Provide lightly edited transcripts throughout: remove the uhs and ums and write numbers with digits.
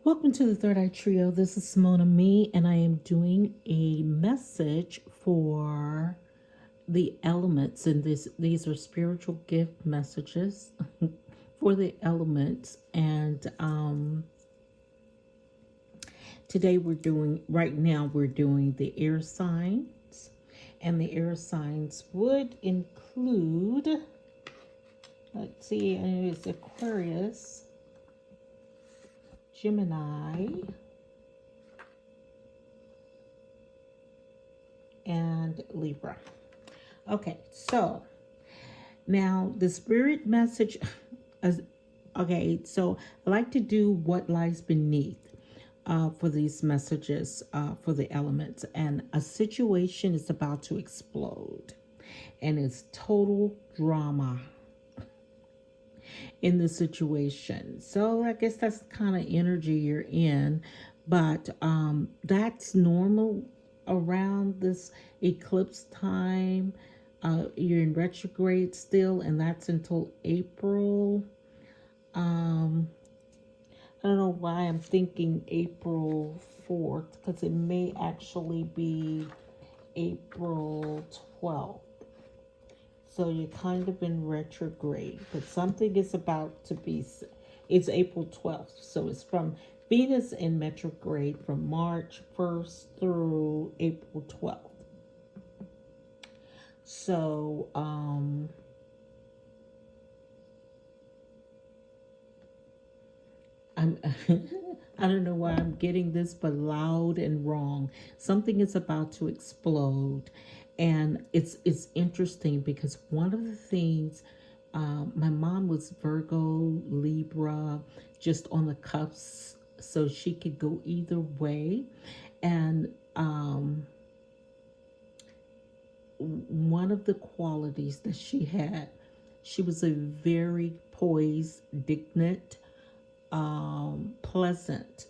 Welcome to the Third Eye Trio. This is Simona Me, and I am doing a message for the elements. And these are spiritual gift messages for the elements. And today right now we're doing the air signs. And the air signs would include, let's see, it's Aquarius, Gemini, and Libra. Okay, so now the spirit message is, okay, so I like to do what lies beneath for these messages for the elements. And a situation is about to explode, and it's total drama in the situation. So I guess that's the kind of energy you're in, but that's normal around this eclipse time. You're in retrograde still, and that's until April. I don't know why I'm thinking April 4th, because it may actually be April 12th. So you're kind of in retrograde, but something is about to be, it's April 12th. So it's from Venus in retrograde from March 1st through April 12th. So, I'm, I don't know why I'm getting this, but loud and wrong. Something is about to explode. And it's interesting because one of the things, my mom was Virgo, Libra, just on the cuffs, so she could go either way. And one of the qualities that she had, she was a very poised, dignified, pleasant,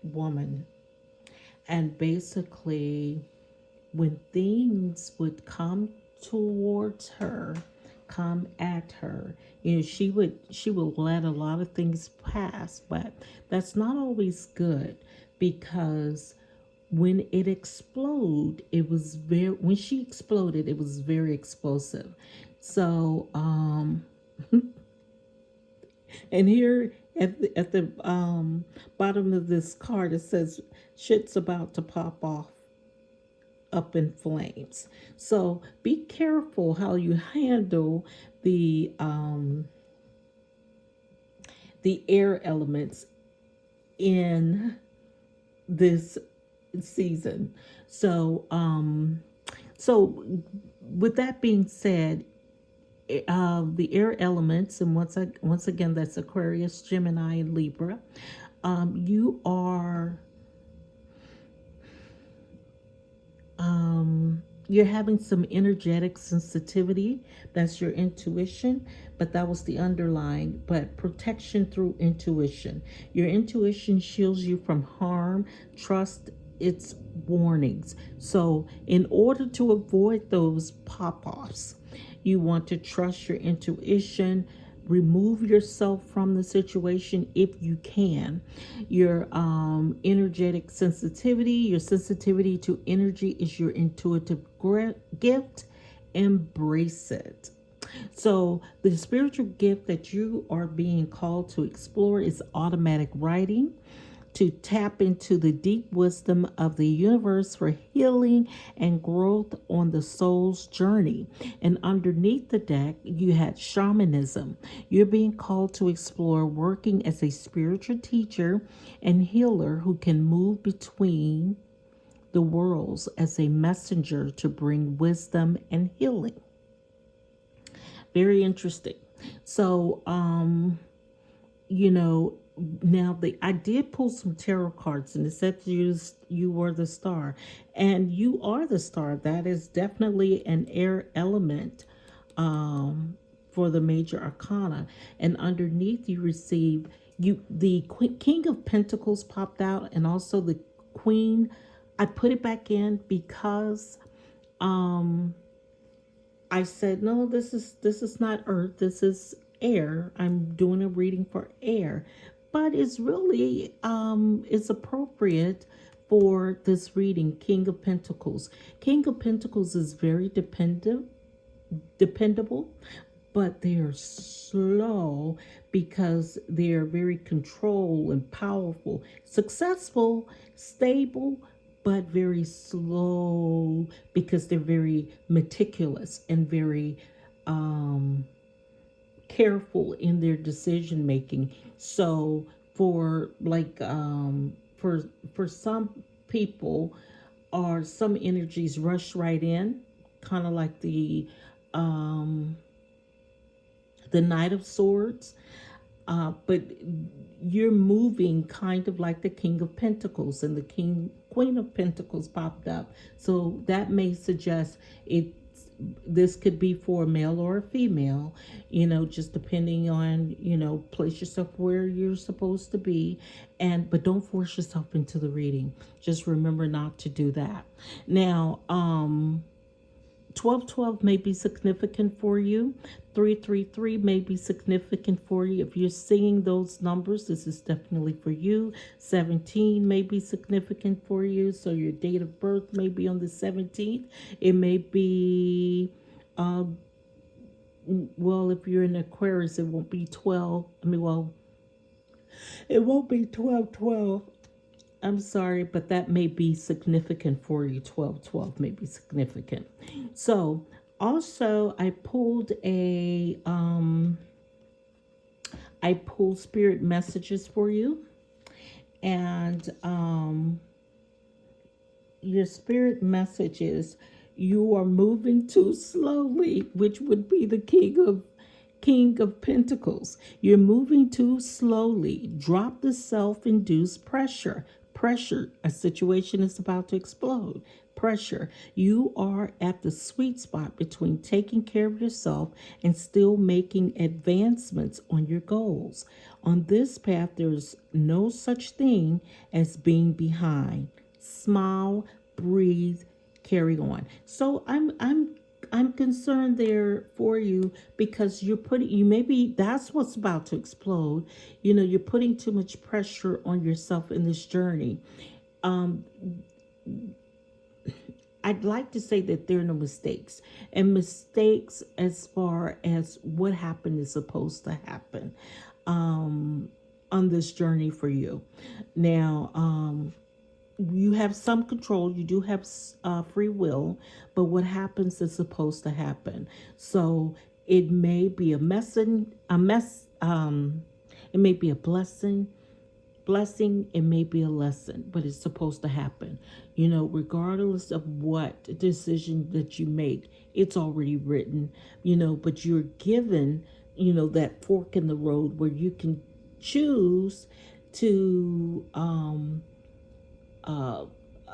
woman. And basically, when things would come towards her, come at her, she would let a lot of things pass, but that's not always good, because when it exploded, when she exploded, it was very explosive. So and here at the bottom of this card, it says shit's about to pop off up in flames. So be careful how you handle the air elements in this season. So with that being said, the air elements, and once again, that's Aquarius, Gemini, and Libra. You are you're having some energetic sensitivity. That's your intuition, but that was the underlying. But protection through intuition. Your intuition shields you from harm. Trust its warnings. So in order to avoid those pop-offs, you want to trust your intuition. Remove yourself from the situation if you can. Your energetic sensitivity, your sensitivity to energy is your intuitive gift. Embrace it. So the spiritual gift that you are being called to explore is automatic writing, to tap into the deep wisdom of the universe for healing and growth on the soul's journey. And underneath the deck, you had shamanism. You're being called to explore working as a spiritual teacher and healer who can move between the worlds as a messenger to bring wisdom and healing. Very interesting. So, now I did pull some tarot cards, and it said you were the star, and you are the star. That is definitely an air element for the major arcana. And underneath, you receive the King of Pentacles popped out, and also the Queen. I put it back in because I said, no, this is not Earth. This is air. I'm doing a reading for air, but it's really it's appropriate for this reading. King of Pentacles. King of Pentacles is very dependable, but they are slow because they're very controlled and powerful, successful, stable, but very slow because they're very meticulous and very careful in their decision making. So for like for some people, or some energies rush right in, kind of like the Knight of Swords, but you're moving kind of like the King of Pentacles, and the Queen of Pentacles popped up. So that may suggest this could be for a male or a female, just depending on, place yourself where you're supposed to be. But don't force yourself into the reading. Just remember not to do that. Now, 1212 may be significant for you. 333 may be significant for you. If you're seeing those numbers, this is definitely for you. 17 may be significant for you. So your date of birth may be on the 17th. It may be, well, if you're in Aquarius, it won't be 12. It won't be 1212. I'm sorry, but that may be significant for you. 1212 may be significant. So also I pulled spirit messages for you. And your spirit messages, you are moving too slowly, which would be the King of Pentacles. You're moving too slowly. Drop the self-induced pressure. A situation is about to explode. Pressure. You are at the sweet spot between taking care of yourself and still making advancements on your goals. On this path, there's no such thing as being behind. Smile, breathe, carry on. So I'm concerned there for you, because maybe that's what's about to explode. You're putting too much pressure on yourself in this journey. I'd like to say that there are no mistakes, and mistakes as far as what happened is supposed to happen on this journey for you. Now, you have some control. You do have free will, but what happens is supposed to happen. So it may be it may be a blessing, it may be a lesson, but it's supposed to happen. Regardless of what decision that you make, it's already written, but you're given, that fork in the road where you can choose to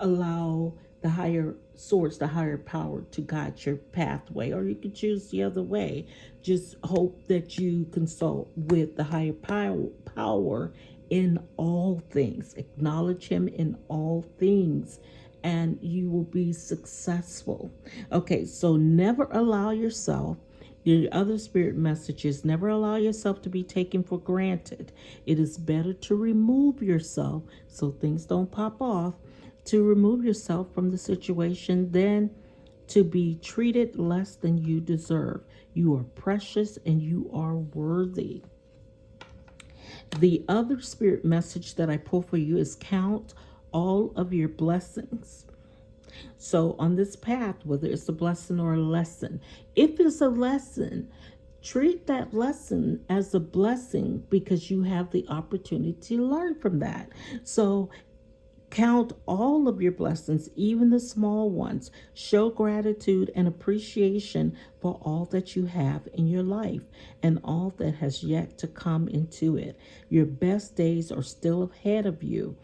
allow the higher source, the higher power to guide your pathway, or you can choose the other way. Just hope that you consult with the higher power in all things. Acknowledge him in all things, and you will be successful. Okay, so never allow yourself, your other spirit messages, never allow yourself to be taken for granted. It is better to remove yourself so things don't pop off, to remove yourself from the situation than to be treated less than you deserve. You are precious and you are worthy. The other spirit message that I pull for you is count all of your blessings. So on this path, whether it's a blessing or a lesson, if it's a lesson, treat that lesson as a blessing, because you have the opportunity to learn from that. So count all of your blessings, even the small ones. Show gratitude and appreciation for all that you have in your life and all that has yet to come into it. Your best days are still ahead of you.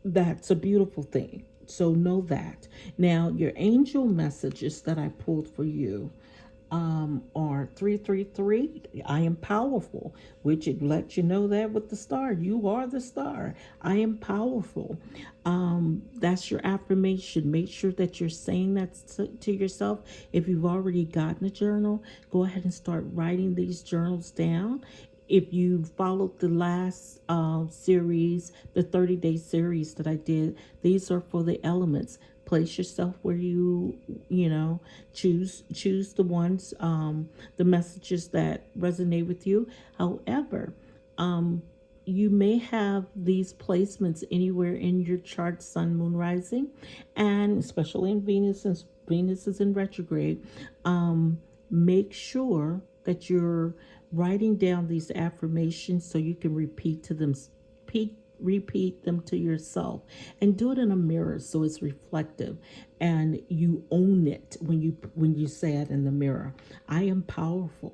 That's a beautiful thing. So know that. Now, your angel messages that I pulled for you are 333, I am powerful, which it lets you know that with the star. You are the star. I am powerful. That's your affirmation. Make sure that you're saying that to yourself. If you've already gotten a journal, go ahead and start writing these journals down. If you followed the last series, the 30-day series that I did, these are for the elements. Place yourself where you know, choose the ones, the messages that resonate with you. However, you may have these placements anywhere in your chart, sun, moon, rising, and especially in Venus, since Venus is in retrograde. Make sure that you're writing down these affirmations so you can repeat them to yourself, and do it in a mirror so it's reflective and you own it when you say it in the mirror. I am powerful.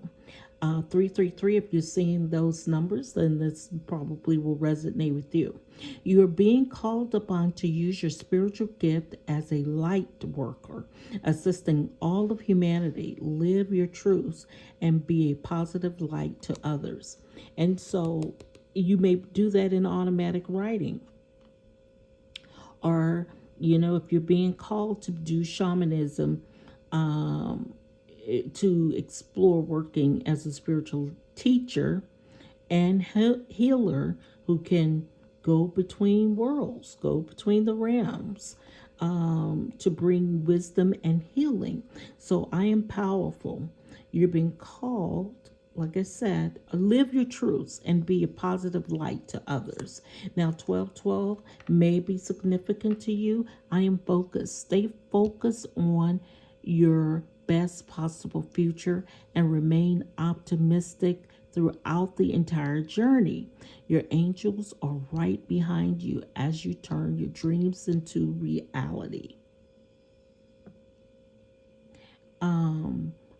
333, if you're seeing those numbers, then this probably will resonate with you. You are being called upon to use your spiritual gift as a light worker, assisting all of humanity. Live your truths and be a positive light to others. And so you may do that in automatic writing. Or, you know, if you're being called to do shamanism, to explore working as a spiritual teacher and healer who can go between worlds, go between the realms, to bring wisdom and healing. So I am powerful. You're being called, like I said, live your truths and be a positive light to others. Now, 1212 may be significant to you. I am focused. Stay focused on your best possible future and remain optimistic throughout the entire journey. Your angels are right behind you as you turn your dreams into reality.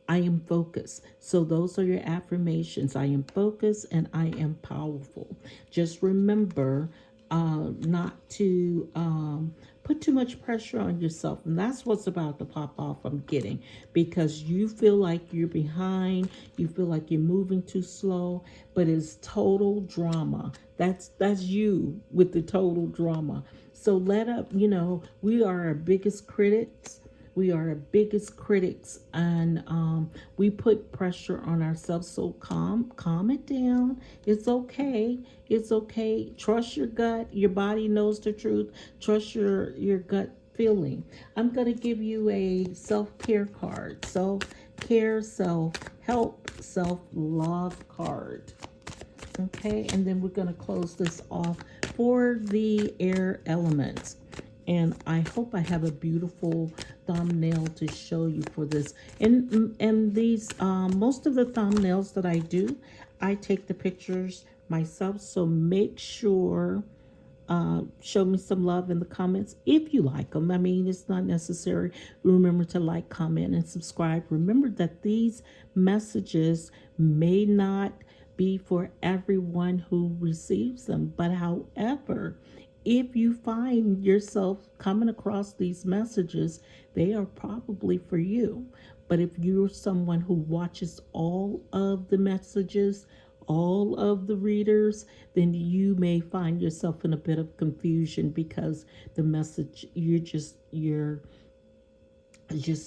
I am focused. So those are your affirmations. I am focused and I am powerful. Just remember not to put too much pressure on yourself. And that's what's about to pop off, I'm getting, because you feel like you're behind. You feel like you're moving too slow, but it's total drama. That's you with the total drama. So let up, you know, we are our biggest critics. We are our biggest critics, and we put pressure on ourselves. So calm it down. It's okay. It's okay. Trust your gut. Your body knows the truth. Trust your gut feeling. I'm going to give you a self-care card. Self-care, self-help, self-love card. Okay, and then we're going to close this off for the air elements. And I hope I have a beautiful thumbnail to show you for this. And these, most of the thumbnails that I do, I take the pictures myself. So make sure, show me some love in the comments if you like them. I mean, it's not necessary. Remember to like, comment, and subscribe. Remember that these messages may not be for everyone who receives them. But however, if you find yourself coming across these messages, they are probably for you. But if you're someone who watches all of the messages, all of the readers, then you may find yourself in a bit of confusion because the message you're just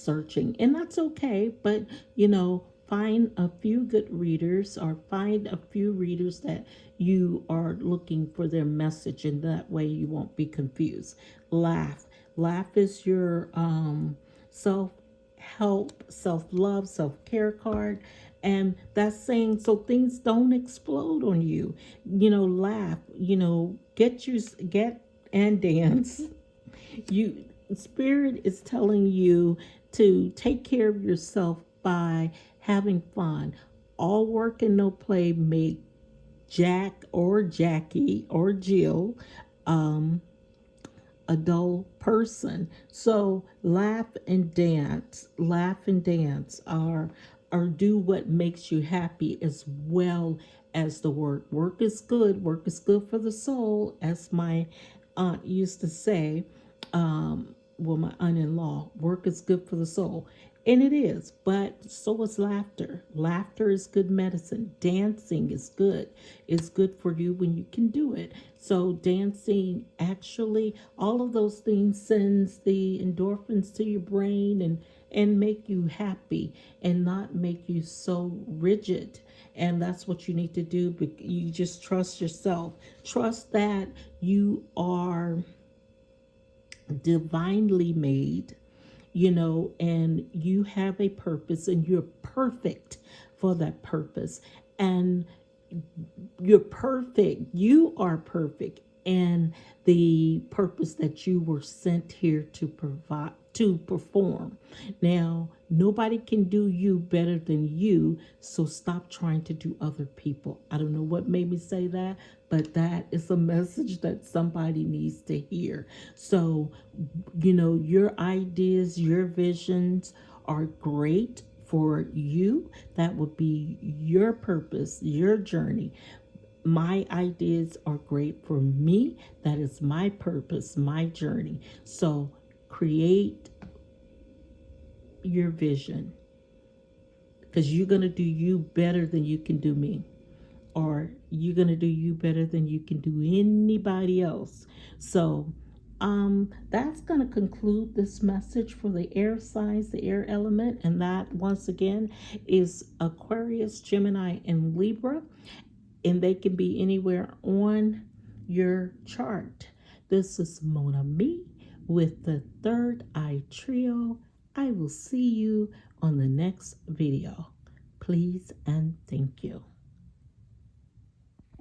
searching. And that's okay, but you know, find a few good readers, or find a few readers that you are looking for their message, and that way you won't be confused. Laugh is your self-help, self-love, self-care card, and that's saying so things don't explode on you. You know, laugh, you know, get and dance. You Spirit is telling you to take care of yourself by having fun. All work and no play make Jack or Jackie or Jill a dull person. So laugh and dance, or do what makes you happy, as well as the work. Work is good. Work is good for the soul, as my aunt used to say. Well, my aunt-in-law, work is good for the soul. And it is, but so is laughter. Laughter is good medicine. Dancing is good. It's good for you when you can do it. So dancing actually, all of those things sends the endorphins to your brain and make you happy and not make you so rigid. And that's what you need to do. You just trust yourself. Trust that you are divinely made, and you have a purpose and you're perfect for that purpose. And you're perfect. You are perfect. And the purpose that you were sent here to provide, to perform. Now, nobody can do you better than you, so stop trying to do other people. I don't know what made me say that, but that is a message that somebody needs to hear. So, your ideas, your visions are great for you. That would be your purpose, your journey. My ideas are great for me. That is my purpose, my journey. So create your vision, because you're going to do you better than you can do me, or you're going to do you better than you can do anybody else. So that's going to conclude this message for the air signs, the air element, and that once again is Aquarius, Gemini, and Libra, and they can be anywhere on your chart. This is Mona Me with the Third Eye Trio. I will see you on the next video. Please and thank you.